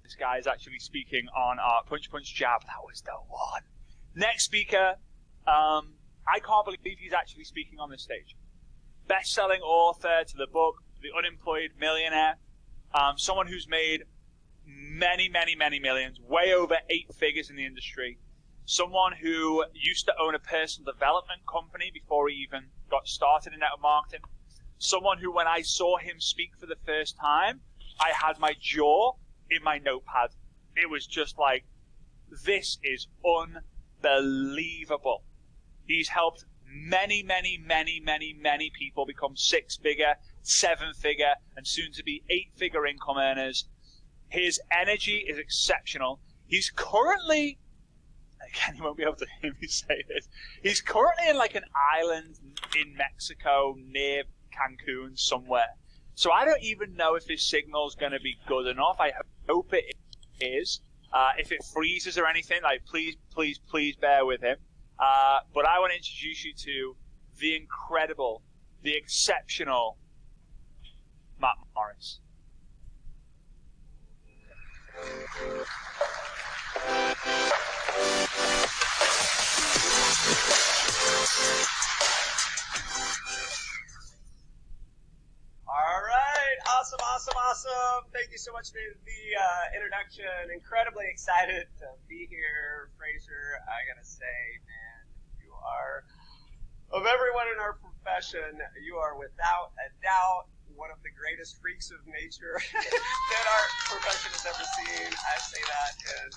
this guy is actually speaking on our Punch Punch Jab. That was the one. Next speaker, I can't believe he's actually speaking on this stage. Best-selling author to the book, The Unemployed Millionaire. Someone who's made many, many, many millions, way over 8 figures in the industry. Someone who used to own a personal development company before he even got started in network marketing. Someone who, when I saw him speak for the first time, I had my jaw in my notepad. It was just like, this is unbelievable. He's helped many, many, many, many, many people become 6-figure, 7-figure, and soon to be 8-figure income earners. His energy is exceptional. He's currently, again, you won't be able to hear me say this, he's currently in like an island in Mexico near Cancun somewhere. So I don't even know if his signal's going to be good enough. I hope it is. If it freezes or anything, like please, please, please bear with him. But I want to introduce you to the incredible, the exceptional Matt Morris. All right, awesome. Thank you so much for the introduction. Incredibly excited to be here, Frazer. I gotta say, man, you are, of everyone in our profession, you are without a doubt one of the greatest freaks of nature that our profession has ever seen. I say that in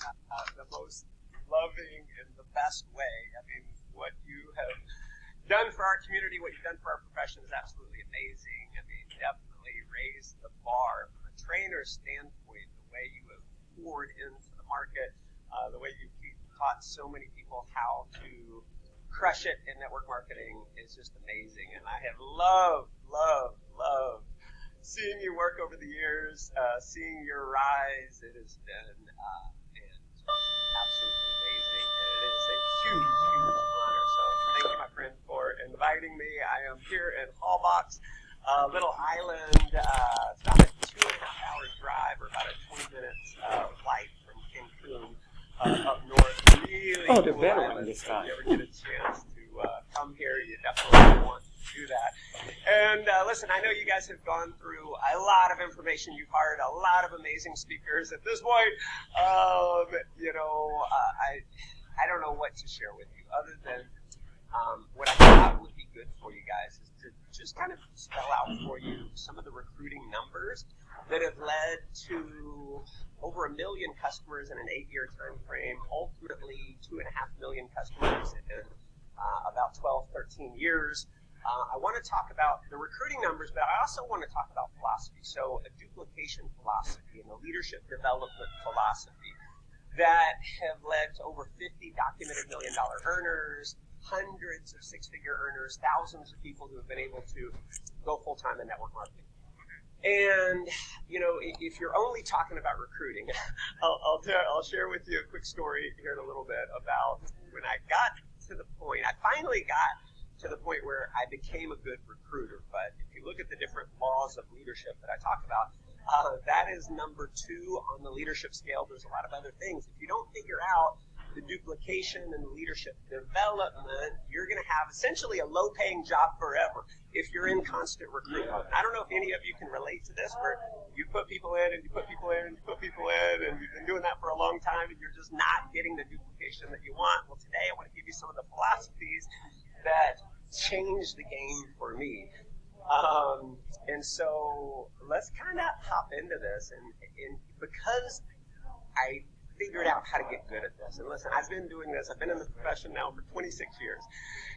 the most loving and the best way. I mean, what you have done for our community, what you've done for our profession is absolutely amazing. I mean, definitely raised the bar from a trainer's standpoint, the way you have poured into the market, the way you've taught so many people how to crush it in network marketing is just amazing. And I have loved seeing you work over the years, seeing your rise. It has been absolutely amazing, and it is a huge honor. So thank you, my friend, for inviting me. I am here in Hallbox, a little island. It's about a 2.5-hour drive, or about a 20-minute flight from Cancun up north. Really they're cool better island. on this So time. if you ever get a chance to come here, you definitely want to do that. And listen, I know you guys have gone through a lot of information. You've hired a lot of amazing speakers. At this point, I don't know what to share with you other than what I thought would be good for you guys is to just kind of spell out for you some of the recruiting numbers that have led to over 1 million customers in an 8-year time frame, ultimately 2.5 million customers in about 12, 13 years. I want to talk about the recruiting numbers, but I also want to talk about philosophy. So a duplication philosophy and a leadership development philosophy that have led to over 50 documented $1 million earners, hundreds of 6-figure earners, thousands of people who have been able to go full-time in network marketing. And, if you're only talking about recruiting, I'll share with you a quick story here in a little bit about when I got to the point, I finally got to the point where I became a good recruiter. But if you look at the different laws of leadership that I talk about, that is number 2 on the leadership scale. There's a lot of other things. If you don't figure out the duplication and the leadership development, you're going to have essentially a low-paying job forever if you're in constant recruitment. I don't know if any of you can relate to this, where you put people in and you put people in and you put people in, and you've been doing that for a long time and you're just not getting the duplication that you want. Well, today I want to give you some of the philosophies that changed the game for me. And so let's kind of hop into this. And because I figured out how to get good at this. And listen, I've been doing this. I've been in the profession now for 26 years.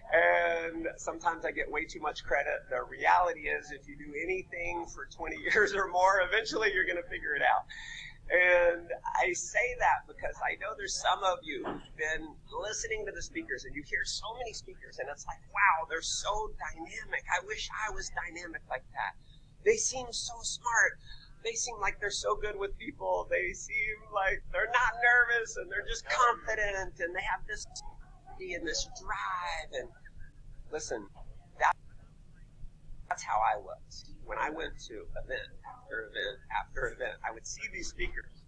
And sometimes I get way too much credit. The reality is if you do anything for 20 years or more, eventually you're going to figure it out. And I say that because I know there's some of you who've been listening to the speakers and you hear so many speakers and it's like, wow, they're so dynamic. I wish I was dynamic like that. They seem so smart. They seem like they're so good with people. They seem like they're not nervous and they're just confident and they have this and this drive. And listen, that's how I was. When I went to event after event after event, I would see these speakers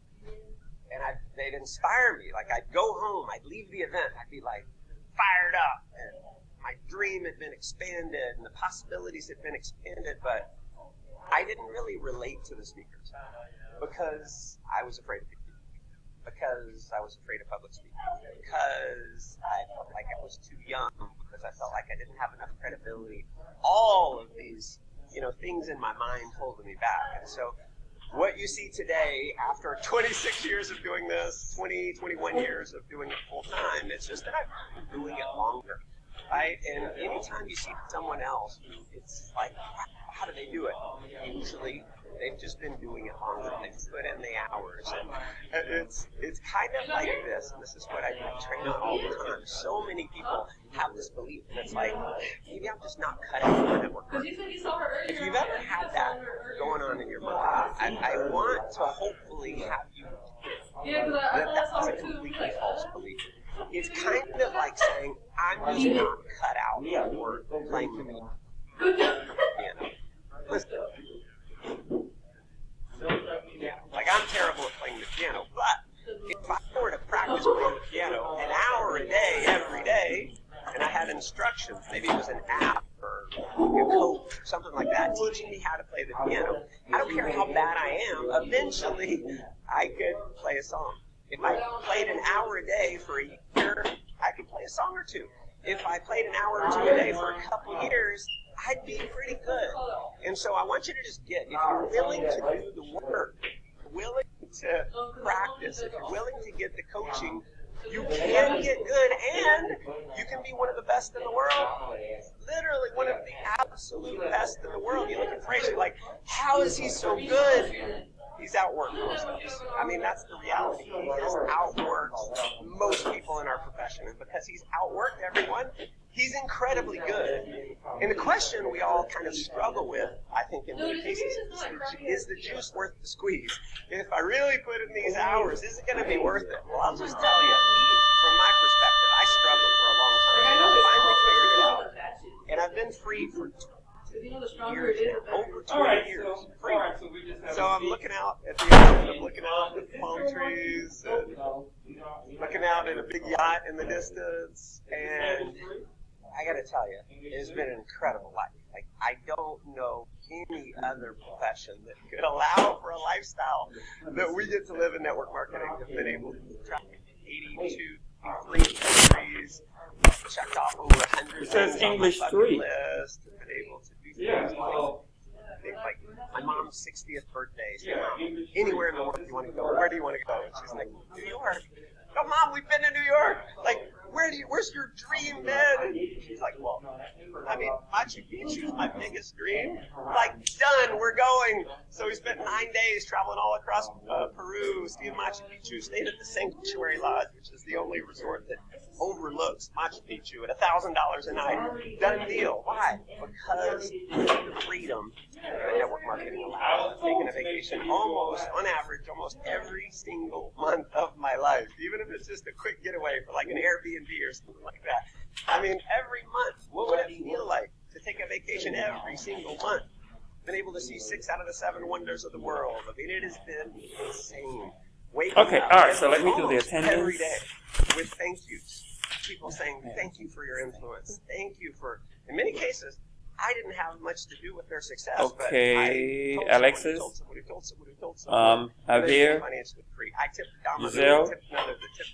and they'd inspire me. Like, I'd go home, I'd leave the event, I'd be like fired up, and my dream had been expanded, and the possibilities had been expanded, but I didn't really relate to the speakers because I was afraid of people, because I was afraid of public speaking, because I felt like I was too young, because I felt like I didn't have enough credibility. All of these, things in my mind holding me back. And so what you see today, after 26 years of doing this, 21 years of doing it full time, it's just that I've been doing it longer, right? And anytime you see someone else who, it's like, how do they do it? Usually, they've just been doing it longer. They've put in the hours. And it's kind of like this, and this is what I train on all the time. So many people have this belief that's like, maybe I'm just not cut out for network marketing. If you've ever had that going on in your mind, I want to hopefully have you that's a completely false belief. It's kind of like saying, I'm just not cut out for playing the piano. Listen. Yeah, like I'm terrible at playing the piano, but if I were to practice playing the piano an hour a day, every day, and I had instructions, maybe it was an app or a coach or something like that, teaching me how to play the piano, I don't care how bad I am, eventually I could play a song. If I played an hour a day for a year, I could play a song or two. If I played an hour or two a day for a couple years, I'd be pretty good. And so I want you to just get, if you're willing to do the work, willing to practice, if you're willing to get the coaching, you can get good and you can be one of the best in the world. Literally one of the absolute best in the world. You look at Frazer, like, how is he so good? He's outworked most of us. I mean, that's the reality. He has outworked most people in our profession. And because he's outworked everyone, he's incredibly good. And the question we all kind of struggle with, I think in many cases, is the juice worth the squeeze? If I really put in these hours, is it going to be worth it? Well, I'll just tell you, from my perspective, I struggled for a long time. And I finally figured it out. And I've been free for years now, over 20 years, free. So I'm looking out at the ocean, I'm looking out at the palm trees, and looking out at a big yacht in the distance, and I gotta tell you, it's been an incredible life. Like, I don't know any other profession that could allow for a lifestyle that we get to live in network marketing. Have been able to travel 82 countries, checked off over 100 It says things on my English bucket 3. list, have been able to do things like my mom's 60th birthday. She said, Mom, anywhere in the world you want to go, where do you want to go? And she's like, New York. Oh, Mom, we've been to New York. Like, where's your dream, man? And she's like, well, I mean, Machu Picchu is my biggest dream. Like, done, we're going. So we spent 9 days traveling all across Peru, seeing Machu Picchu, stayed at the Sanctuary Lodge, which is the only resort that overlooks Machu Picchu at $1,000 a night. Done deal. Why? Because the freedom that network marketing allows. I've taken a vacation on average, almost every single month of my life, even if it's just a quick getaway for like an Airbnb or something like that. I mean, every month, what would it feel like to take a vacation every single month? Been able to see 6 out of the 7 wonders of the world. I mean, it has been insane. Okay, all right, so let me do the attendance. Every day with thank yous. People saying, thank you for your influence. Thank you for, in many cases, I didn't have much to do with their success. Okay, but Alexis. Javier. Financially free. I tipped Domino, Giselle. tipped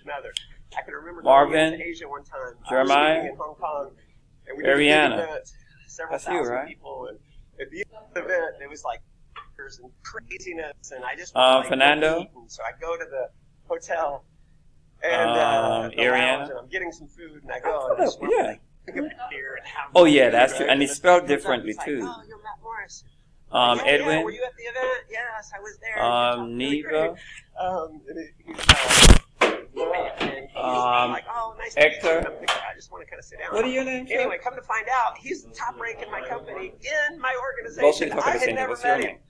another. I can remember Marvin. going to Asia one time. Jeremiah. In Hong Kong. And we did Ariana. a big event, several That's you, thousand right? people. And at the end of the event, it was like pictures and craziness. And I just wanted to, Fernando. go eat. And so I go to the hotel. And the Ariana. lounge, and I'm getting some food, and I go, and I just want to like, pick up a beer and have Oh, yeah, food, that's right? true. And it's spelled differently, Like, too. oh, you're Matt Morris. Yeah, Edwin. were you at the event? Yes, I was there. Really Neva. And like, oh, nice Hector. to meet you. And I'm thinking, I just want to kind of sit down. What are your names? Anyway, come to find out, he's the top rank in my company, in my Both organization. talk I at the had same. never What's your met him. name?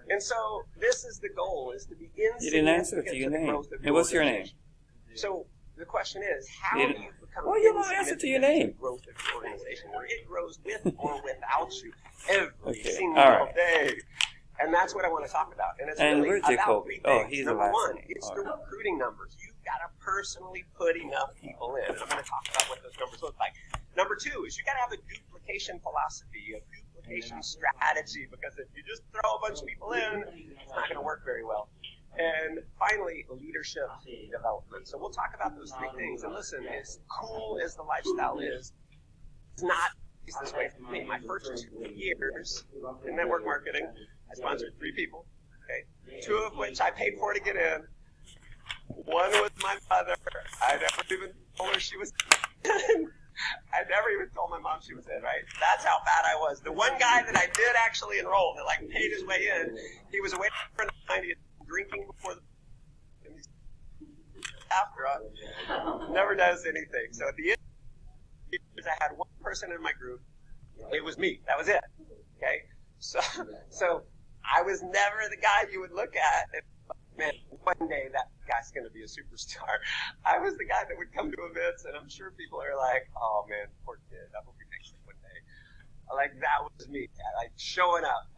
And so this is the goal, is to be insignificant You didn't answer to your the name. growth of And what's your name? organization. So the question is, how You do didn't- you become Well, you don't answer to your insignificant name. the growth of your organization, where it grows with or without you every Okay, single all right. day? And that's what I want to talk about. And it's And really where's about Jacob? three Oh, things. he's the Number last one, one. it's All the right. recruiting numbers. You've got to personally put enough people in. And I'm going to talk about what those numbers look like. Number two is you got to have a duplication philosophy, a duplication strategy, because if you just throw a bunch of people in, it's not going to work very well. And finally, leadership development. So we'll talk about those three things. And listen, as cool as the lifestyle is, it's not this way for me. My first 2 years in network marketing, I sponsored 3 people, okay? 2 of which I paid for to get in. One was my mother. I never even told her she was in. I never even told my mom she was in, right? That's how bad I was. The one guy that I did actually enroll, that like paid his way in, he was away for 90, drinking before the after never does anything. So at the end of the years, I had one person in my group. It was me. That was it. Okay? So I was never the guy you would look at and, man, one day that guy's going to be a superstar. I was the guy that would come to events, and I'm sure people are like, oh, man, poor kid. I hope he makes it one day. Like, that was me. Like, showing up,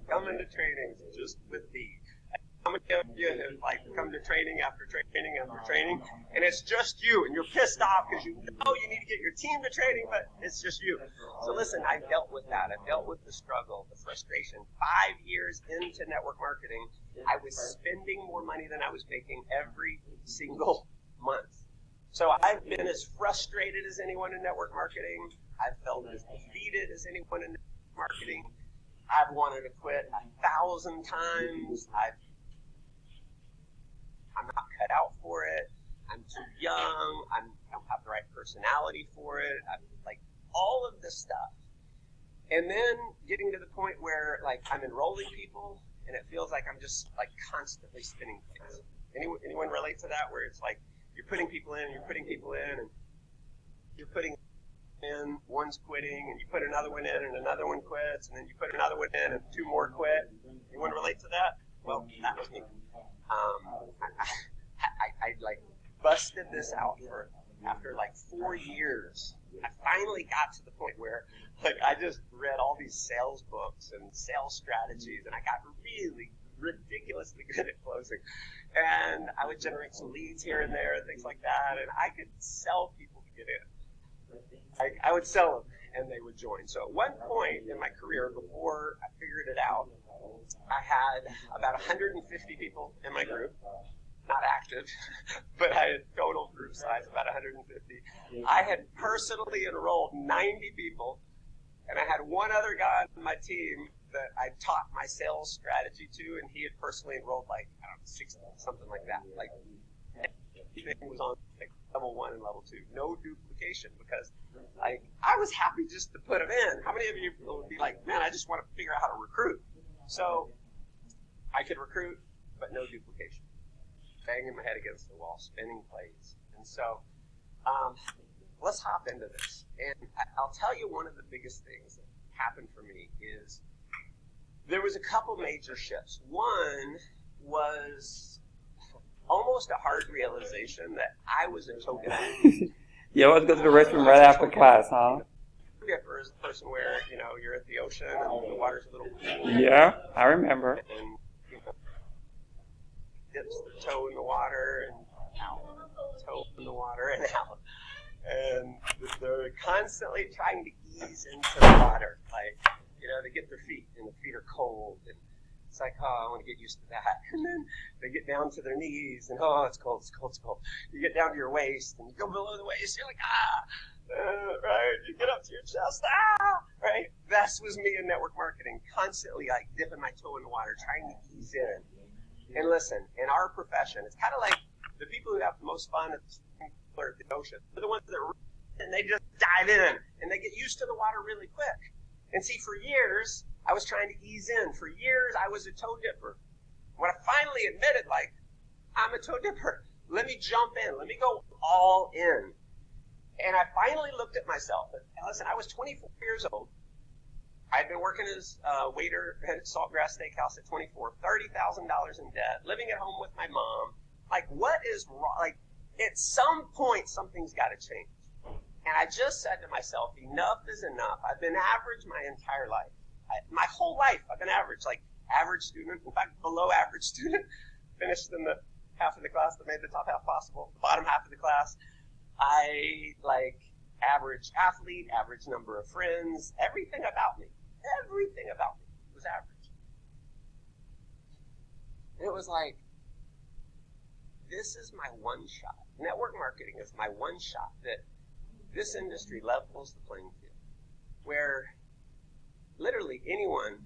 coming to trainings just with me. How many of you have like come to training after training after training, and it's just you, and you're pissed off because you know you need to get your team to training, but it's just you. So listen, I dealt with that. I dealt with the struggle, the frustration. 5 years into network marketing, I was spending more money than I was making every single month. So I've been as frustrated as anyone in network marketing. I've felt as defeated as anyone in network marketing. I've wanted to quit 1,000 times. I'm not cut out for it. I'm too young. I don't have the right personality for it. I'm like all of this stuff. And then getting to the point where like I'm enrolling people and it feels like I'm just like constantly spinning plates. Anyone relate to that? Where it's like you're putting people in, and you're putting in, one's quitting, and you put another one in, and another one quits, and then you put another one in, and 2 more quit. Anyone relate to that? Well, that was me. I like busted this out after like 4 years. I finally got to the point where like I just read all these sales books and sales strategies, and I got really ridiculously good at closing. And I would generate some leads here and there and things like that, and I could sell people to get in. I would sell them, and they would join. So at one point in my career, before I figured it out, I had about 150 people in my group, not active, but I had total group size about 150. I had personally enrolled 90 people, and I had one other guy on my team that I taught my sales strategy to, and he had personally enrolled like, I don't know, 60, something like that. Like, everything was on like level 1 and level 2. No duplication, because like I was happy just to put them in. How many of you would be like, man, I just want to figure out how to recruit? So I could recruit, but no duplication. Banging my head against the wall, spinning plates. And so let's hop into this. And I'll tell you one of the biggest things that happened for me is there was a couple major shifts. One was almost a hard realization that I was a token. You always go to the restroom right after class, huh? Dipper is the person where, you know, you're at the ocean and the water's a little cool. Yeah, I remember. And, you know, dips their toe in the water and out, toe in the water and out. And they're constantly trying to ease into the water. Like, you know, they get their feet and the feet are cold. And it's like, oh, I want to get used to that. And then they get down to their knees and, oh, it's cold, it's cold, it's cold. You get down to your waist and you go below the waist. You're like, right? You get up to your chest, right? That was me in network marketing, constantly like dipping my toe in the water, trying to ease in. And listen, in our profession, it's kind of like the people who have the most fun at the ocean. They're the ones that and they just dive in and they get used to the water really quick. And see, for years, I was trying to ease in. For years, I was a toe dipper. When I finally admitted, like, I'm a toe dipper, let me jump in, let me go all in. And I finally looked at myself. And listen, I was 24 years old. I'd been working as a waiter at Saltgrass Steakhouse at 24, $30,000 in debt, living at home with my mom. Like, what is wrong? Like, at some point, something's got to change. And I just said to myself, enough is enough. I've been average my entire life. my whole life, I've been average, like average student, in fact, below average student, finished in the half of the class that made the top half possible, the bottom half of the class. I, like, average athlete, average number of friends, everything about me was average. And it was like, this is my one shot. Network marketing is my one shot that this industry levels the playing field, where literally anyone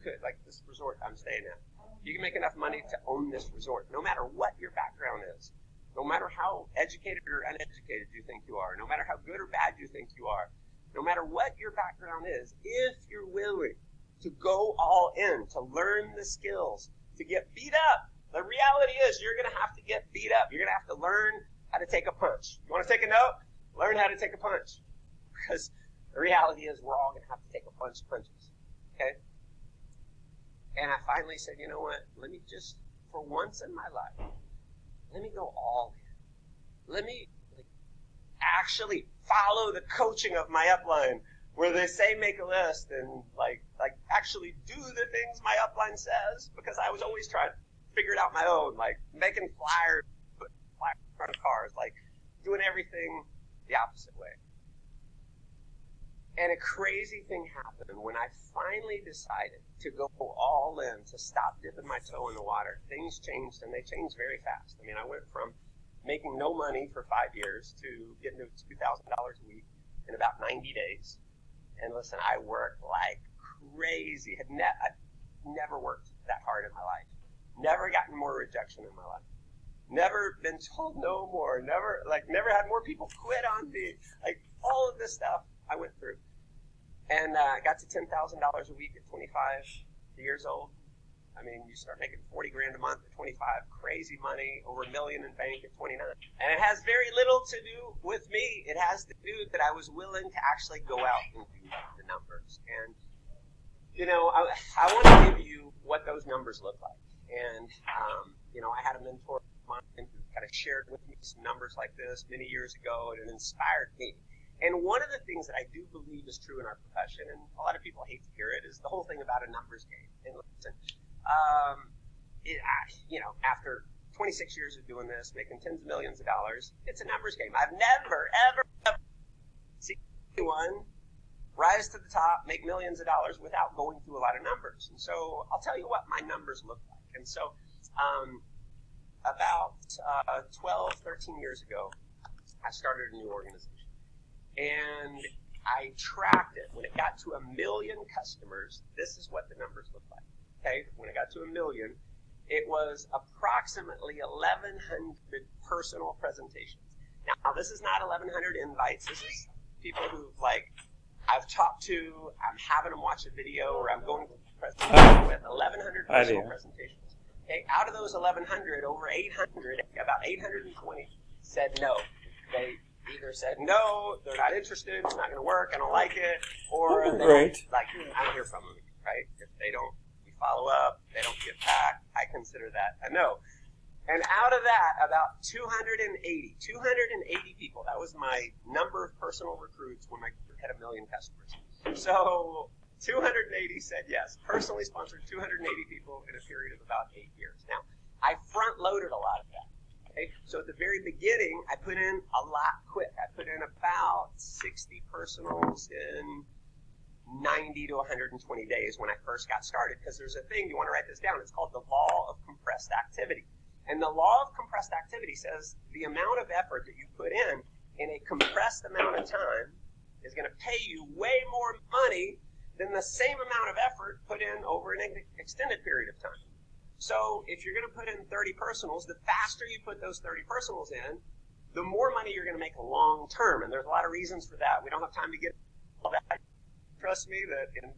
could, like this resort I'm staying at, you can make enough money to own this resort, no matter what your background is, no matter how educated or uneducated you think you are, no matter how good or bad you think you are, no matter what your background is, if you're willing to go all in, to learn the skills, to get beat up. The reality is you're going to have to get beat up. You're going to have to learn how to take a punch. You want to take a note? Learn how to take a punch. Because the reality is we're all going to have to take a bunch of punches. Okay? And I finally said, you know what? Let me just, for once in my life, let me go all in. Let me actually follow the coaching of my upline, where they say make a list and like actually do the things my upline says, because I was always trying to figure it out my own, like making flyers, putting flyers on cars, like doing everything the opposite way. And a crazy thing happened when I finally decided to go all in, to stop dipping my toe in the water. Things changed, and they changed very fast. I mean, I went from making no money for 5 years to getting to $2,000 a week in about 90 days. And listen, I worked like crazy. I've never worked that hard in my life. Never gotten more rejection in my life. Never been told no more. Never had more people quit on me. Like all of this stuff I went through. And I got to $10,000 a week at 25 years old. I mean, you start making $40,000 a month at 25, crazy money, over $1 million in bank at 29. And it has very little to do with me. It has to do that I was willing to actually go out and do the numbers. And, you know, I want to give you what those numbers look like. And, you know, I had a mentor of mine who kind of shared with me some numbers like this many years ago, and it inspired me. And one of the things that I do believe is true in our profession, and a lot of people hate to hear it, is the whole thing about a numbers game. And listen, you know, after 26 years of doing this, making tens of millions of dollars, it's a numbers game. I've never, ever seen anyone rise to the top, make millions of dollars without going through a lot of numbers. And so I'll tell you what my numbers look like. And so about 12, 13 years ago, I started a new organization. And I tracked it. When it got to 1 million customers, this is what the numbers look like. Okay? When it got to 1 million, it was approximately 1,100 personal presentations. Now, this is not 1,100 invites. This is people who, like, I've talked to, I'm having them watch a video, or I'm going to presentation with 1,100 personal presentations. Okay? Out of those 1,100, over 800, about 820 said no. They either said no, they're not interested, it's not going to work, I don't like it, or they don't, like, I don't hear from them, right? If they don't follow up, they don't get back, I consider that a no. And out of that, about 280 people, that was my number of personal recruits when my group had 1 million customers. So 280 said yes, personally sponsored 280 people in a period of about 8 years. Now, I front-loaded a lot of that. Okay? So at the very beginning, I put in a lot quick. I put in about 60 personals in 90 to 120 days when I first got started, because there's a thing, you want to write this down, it's called the law of compressed activity. And the law of compressed activity says the amount of effort that you put in a compressed amount of time is going to pay you way more money than the same amount of effort put in over an extended period of time. So if you're going to put in 30 personals, the faster you put those 30 personals in, the more money you're going to make long term. And there's a lot of reasons for that. We don't have time to get all that. Trust me that in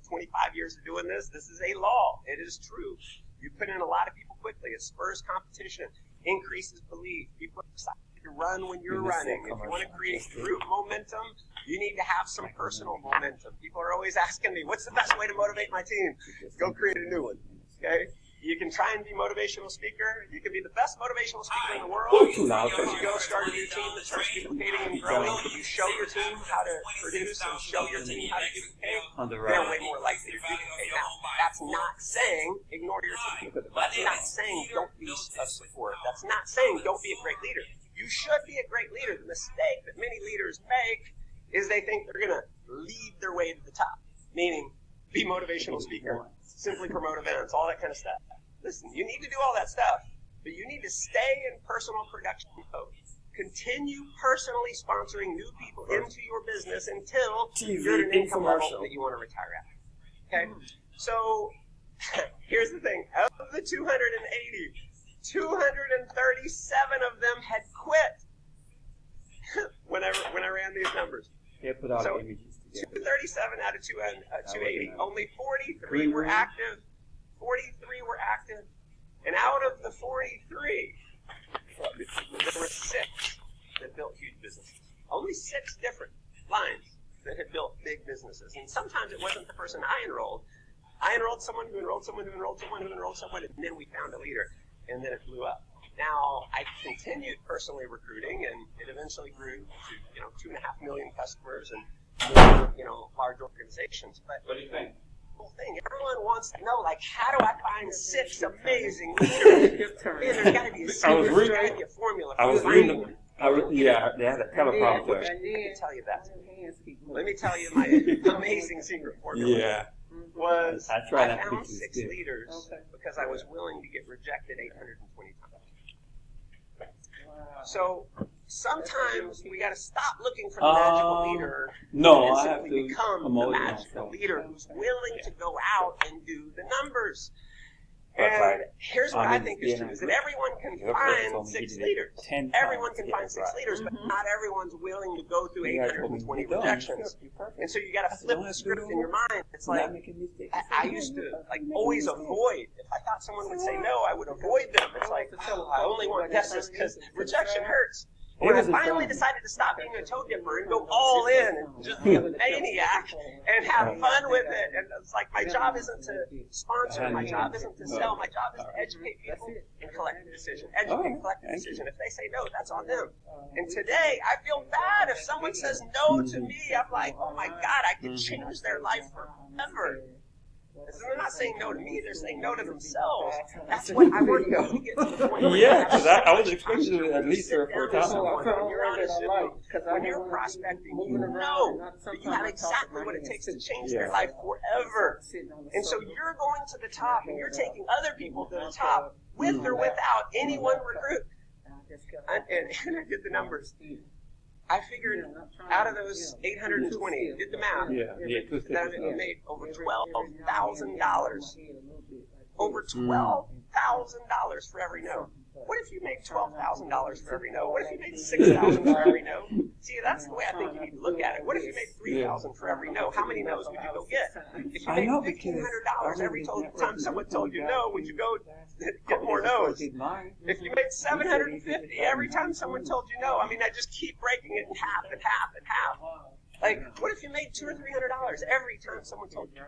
25 years of doing this is a law. It is true. You put in a lot of people quickly. It spurs competition, increases belief. People are excited to run when you're running. If you want to create group momentum, you need to have some personal momentum. People are always asking me, what's the best way to motivate my team? Go create a new one. Okay? You can can try and be motivational speaker. You can be the best motivational speaker in the world. Too loud. Because you go start a new team that starts duplicating and growing. You show your team how to produce and show your team how to duplicate. On the They're right. way more likely to duplicate. Now, that's not saying ignore your team. That's not saying don't be a support. That's not saying don't be a great leader. You should be a great leader. The mistake that many leaders make is they think they're going to lead their way to the top, meaning be motivational speaker, simply promote events, all that kind of stuff. Listen, you need to do all that stuff, but you need to stay in personal production mode. Continue personally sponsoring new people into your business until you're at an income level that you want to retire at. Okay? So, here's the thing. Of the 280, 237 of them had quit when I ran these numbers. Yeah, put all So, the images together. 237 out of 280. Only 43 were active. 43 were active. And out of the 43, there were 6 that built huge businesses. Only 6 different lines that had built big businesses. And sometimes it wasn't the person I enrolled. I enrolled someone who enrolled someone who enrolled someone who enrolled someone, and then we found a leader. And then it blew up. Now, I continued personally recruiting, and it eventually grew to 2.5 million customers and more, large organizations. But What do you think? the whole thing, everyone wants to know, like, how do I find 6 amazing leaders? Man, there's got to be a secret, there's got to be a formula. I was finding reading one. yeah, they had a kind of problem with I it. can tell you that. Let me tell you my amazing secret formula. Yeah. Was I try not to found be too 6 stiff. leaders because I was willing to get rejected 820 times. So sometimes we got to stop looking for the magical leader No, and I have simply to become the promote magical myself. leader who's willing to go out and do the numbers. That's And right. here's what I think is true, is that everyone can find 6 leaders. Everyone can find 6 leaders, but not everyone's willing to go through 820 rejections. And so you got to flip the script in your mind. It's like, I used to always avoid. If I thought someone would say no, I would avoid them. It's like, I only want yeses because rejection hurts. When I finally decided to stop being a toe dipper and go all in and just be a maniac and have fun with it, and it's like my job isn't to sponsor, my job isn't to sell, my job is to educate people and collect a decision. Educate and collect a decision. If they say no, that's on them. And today, I feel bad if someone says no to me. I'm like, oh my God, I could change their life forever. So they're not saying no to me, they're saying no to themselves. That's what I want you to get to the point. Yeah, because I was expecting to at least 3 or 4 times. When you're prospecting, you know that you have exactly what it takes to change their life forever. And so you're going to the top and you're taking other people to the top with or without any one recruit. And I did the numbers. I figured out of those 820, did the math, that I made over $12,000. Over $12,000 for every no. What if you made $12,000 for every no? What if you made $6,000 for every no? See, that's the way I think you need to look at it. What if you made $3,000 for every no? How many no's would you go get? If you made $1,500 every time someone told you no, would you go get more no's? If you made $750 every time someone told you no, I mean, I just keep breaking it in half and half and half. Like, what if you made $200 or $300 every time someone told you?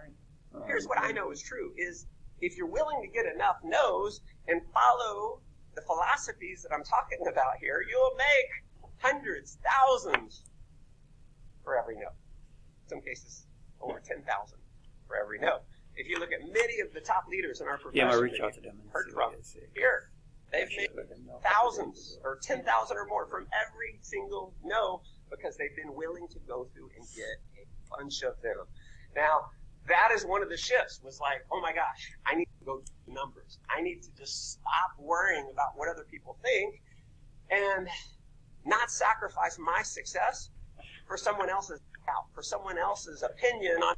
Here's what I know is true: is if you're willing to get enough no's and follow the philosophies that I'm talking about here, you'll make hundreds, thousands for every no. In some cases, over 10,000 for every no. If you look at many of the top leaders in our profession, I reach out to them and heard see from what they say. here, they've made thousands or 10,000 or more from every single no because they've been willing to go through and get a bunch of them. Now, that is one of the shifts, was like, oh my gosh, I need to go do the numbers. I need to just stop worrying about what other people think and not sacrifice my success for someone else's doubt, for someone else's opinion on